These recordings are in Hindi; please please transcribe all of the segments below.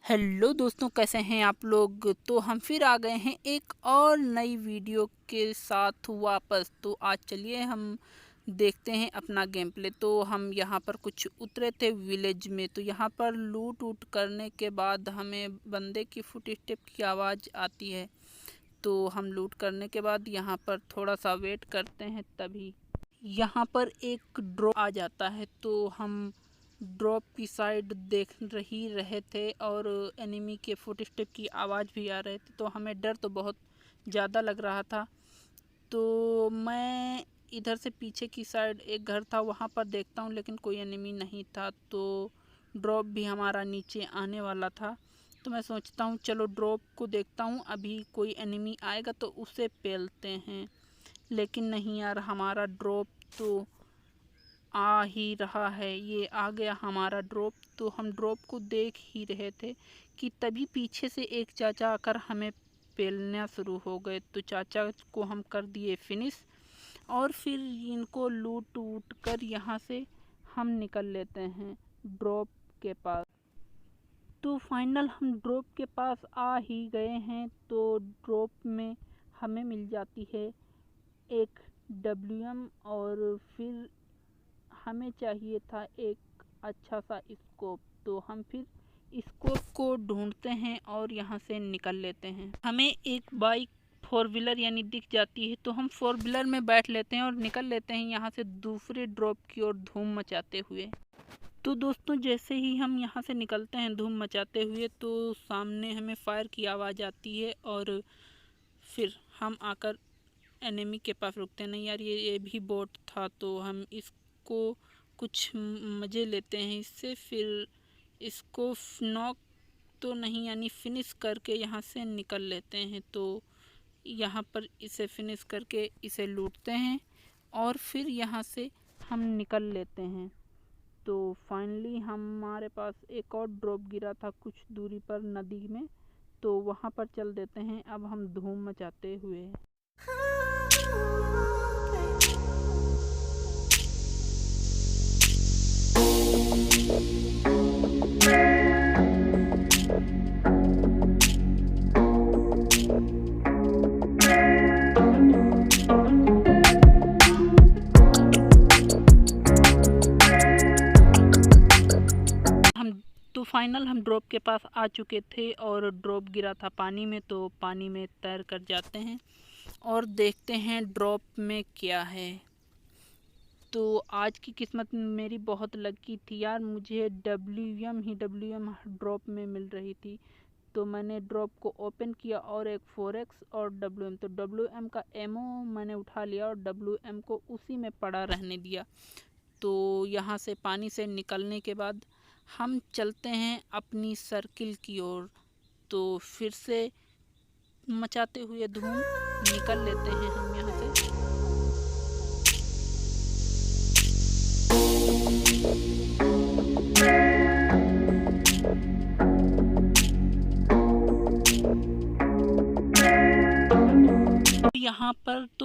हेलो दोस्तों, कैसे हैं आप लोग। तो हम फिर आ गए हैं एक और नई वीडियो के साथ वापस। तो आज चलिए हम देखते हैं अपना गेम प्ले। तो हम यहाँ पर कुछ उतरे थे विलेज में। तो यहाँ पर लूट वूट करने के बाद हमें बंदे की फुट स्टेप की आवाज़ आती है। तो हम लूट करने के बाद यहाँ पर थोड़ा सा वेट करते हैं, तभी यहाँ पर एक ड्रॉप आ जाता है। तो हम ड्रॉप की साइड देख रहे थे और एनिमी के फुटस्टेप की आवाज़ भी आ रही थी। तो हमें डर तो बहुत ज़्यादा लग रहा था। तो मैं इधर से पीछे की साइड एक घर था, वहाँ पर देखता हूँ, लेकिन कोई एनिमी नहीं था। तो ड्रॉप भी हमारा नीचे आने वाला था। तो मैं सोचता हूँ चलो ड्रॉप को देखता हूँ, अभी कोई एनिमी आएगा तो उसे पेलते हैं। लेकिन नहीं यार, हमारा ड्रॉप तो आ ही रहा है। ये आ गया हमारा ड्रॉप। तो हम ड्रॉप को देख ही रहे थे कि तभी पीछे से एक चाचा आकर हमें पेलना शुरू हो गए। तो चाचा को हम कर दिए फिनिश और फिर इनको लूट वूट कर यहाँ से हम निकल लेते हैं ड्रॉप के पास। तो फाइनल हम ड्रॉप के पास आ ही गए हैं। तो ड्रॉप में हमें मिल जाती है एक WM और फिर हमें चाहिए था एक अच्छा सा स्कोप। तो हम फिर स्कोप को ढूंढते हैं और यहाँ से निकल लेते हैं। हमें एक बाइक 4 व्हीलर यानी दिख जाती है, तो हम 4 व्हीलर में बैठ लेते हैं और निकल लेते हैं यहाँ से दूसरे ड्रॉप की ओर धूम मचाते हुए। तो दोस्तों, जैसे ही हम यहाँ से निकलते हैं धूम मचाते हुए, तो सामने हमें फायर की आवाज़ आती है और फिर हम आकर एनिमी के पास रुकते हैं। नहीं यार, ये भी बोट था। तो हम इसको कुछ मज़े लेते हैं इससे, फिर इसको नॉक तो नहीं यानी फिनिश करके यहाँ से निकल लेते हैं। तो यहाँ पर इसे फिनिश करके इसे लूटते हैं और फिर यहाँ से हम निकल लेते हैं। तो फाइनली हमारे पास एक और ड्रॉप गिरा था कुछ दूरी पर नदी में। तो वहाँ पर चल देते हैं अब हम धूम मचाते हुए। तो फाइनल हम ड्रॉप के पास आ चुके थे और ड्रॉप गिरा था पानी में। तो पानी में तैर कर जाते हैं और देखते हैं ड्रॉप में क्या है। तो आज की किस्मत मेरी बहुत लकी थी यार, मुझे WM ड्रॉप में मिल रही थी। तो मैंने ड्रॉप को ओपन किया और एक 4X और WM। तो WM का एमओ मैंने उठा लिया और WM को उसी में पड़ा रहने दिया। तो यहाँ से पानी से निकलने के बाद हम चलते हैं अपनी सर्किल की ओर। तो फिर से मचाते हुए धूम निकल लेते हैं हम यहाँ से।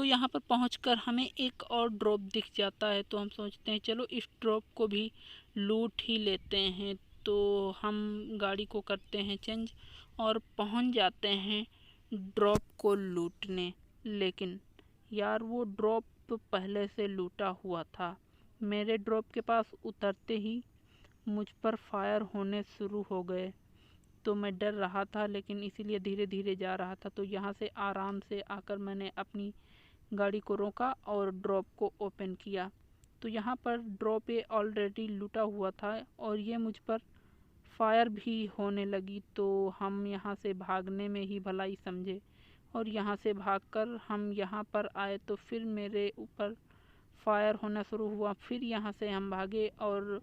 यहाँ पर पहुंचकर हमें एक और ड्रॉप दिख जाता है। तो हम सोचते हैं चलो इस ड्रॉप को भी लूट ही लेते हैं। तो हम गाड़ी को करते हैं चेंज और पहुंच जाते हैं ड्रॉप को लूटने। लेकिन यार, वो ड्रॉप पहले से लूटा हुआ था। मेरे ड्रॉप के पास उतरते ही मुझ पर फायर होने शुरू हो गए। तो मैं डर रहा था, लेकिन इसीलिए धीरे धीरे जा रहा था। तो यहाँ से आराम से आकर मैंने अपनी गाड़ी को रोका और ड्रॉप को ओपन किया। तो यहाँ पर ड्रॉप ऑलरेडी लूटा हुआ था और ये मुझ पर फायर भी होने लगी। तो हम यहाँ से भागने में ही भलाई समझे और यहाँ से भागकर हम यहाँ पर आए। तो फिर मेरे ऊपर फायर होना शुरू हुआ। फिर यहाँ से हम भागे और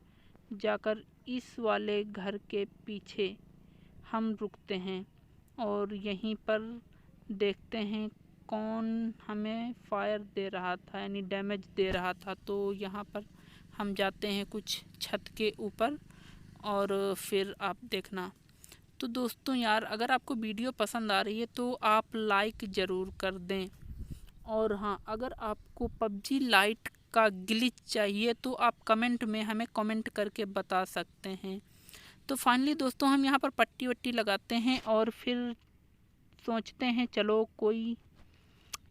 जाकर इस वाले घर के पीछे हम रुकते हैं और यहीं पर देखते हैं कौन हमें फायर दे रहा था यानी डैमेज दे रहा था। तो यहाँ पर हम जाते हैं कुछ छत के ऊपर और फिर आप देखना। तो दोस्तों यार, अगर आपको वीडियो पसंद आ रही है तो आप लाइक ज़रूर कर दें। और हाँ, अगर आपको PUBG लाइट का ग्लिच चाहिए तो आप कमेंट में हमें कमेंट करके बता सकते हैं। तो फाइनली दोस्तों हम यहाँ पर पट्टी वट्टी लगाते हैं और फिर सोचते हैं चलो कोई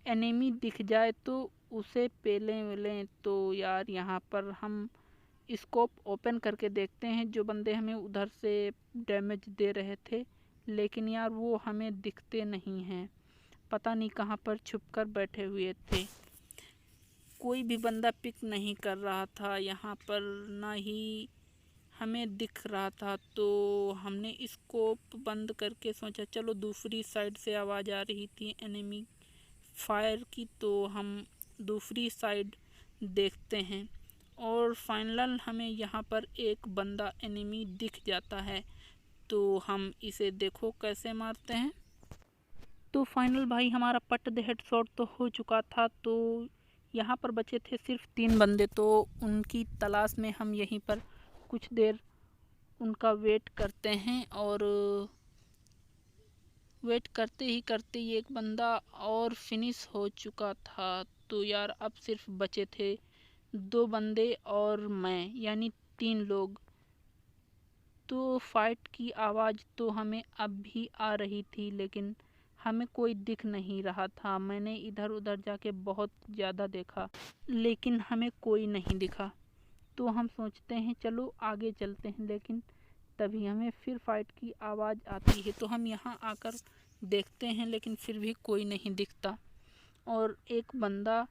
एनिमी दिख जाए तो उसे पेलें वेलें। तो यार यहाँ पर हम स्कोप ओपन करके देखते हैं, जो बंदे हमें उधर से डैमेज दे रहे थे, लेकिन यार वो हमें दिखते नहीं हैं, पता नहीं कहाँ पर छुप कर बैठे हुए थे। कोई भी बंदा पिक नहीं कर रहा था यहाँ पर, ना ही हमें दिख रहा था। तो हमने स्कोप बंद करके सोचा चलो दूसरी साइड से आवाज़ आ रही थी एनिमी फायर की, तो हम दूसरी साइड देखते हैं और फाइनल हमें यहाँ पर एक बंदा एनिमी दिख जाता है। तो हम इसे देखो कैसे मारते हैं। तो फाइनल भाई हमारा पट द हेड शॉट तो हो चुका था। तो यहाँ पर बचे थे सिर्फ 3 बंदे, तो उनकी तलाश में हम यहीं पर कुछ देर उनका वेट करते हैं और वेट करते ही करते ही एक बंदा और फिनिश हो चुका था। तो यार अब सिर्फ बचे थे 2 बंदे और मैं, यानी 3 लोग। तो फाइट की आवाज़ तो हमें अब भी आ रही थी, लेकिन हमें कोई दिख नहीं रहा था। मैंने इधर उधर जाके बहुत ज़्यादा देखा, लेकिन हमें कोई नहीं दिखा। तो हम सोचते हैं चलो आगे चलते हैं, लेकिन तभी हमें फिर फाइट की आवाज़ आती है। तो हम यहाँ आकर देखते हैं, लेकिन फिर भी कोई नहीं दिखता और एक बंदा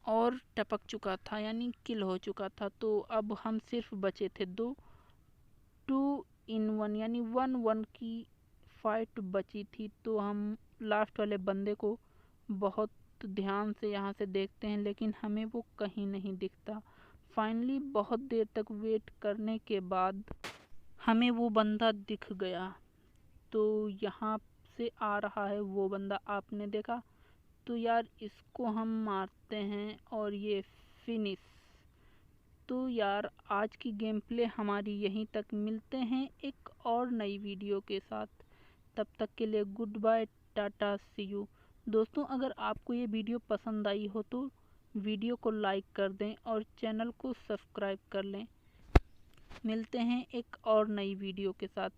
और टपक चुका था, यानी किल हो चुका था। तो अब हम सिर्फ बचे थे 2 in 1, यानी 1-1 की फाइट बची थी। तो हम लास्ट वाले बंदे को बहुत ध्यान से यहाँ से देखते हैं, लेकिन हमें वो कहीं नहीं दिखता। फाइनली बहुत देर तक वेट करने के बाद हमें वो बंदा दिख गया। तो यहाँ से आ रहा है वो बंदा, आपने देखा। तो यार इसको हम मारते हैं और ये फिनिश। तो यार आज की गेम प्ले हमारी यहीं तक, मिलते हैं एक और नई वीडियो के साथ। तब तक के लिए good bye, tata, see you. दोस्तों अगर आपको ये वीडियो पसंद आई हो तो वीडियो को लाइक कर दें और चैनल को सब्सक्राइब कर लें। मिलते हैं एक और नई वीडियो के साथ।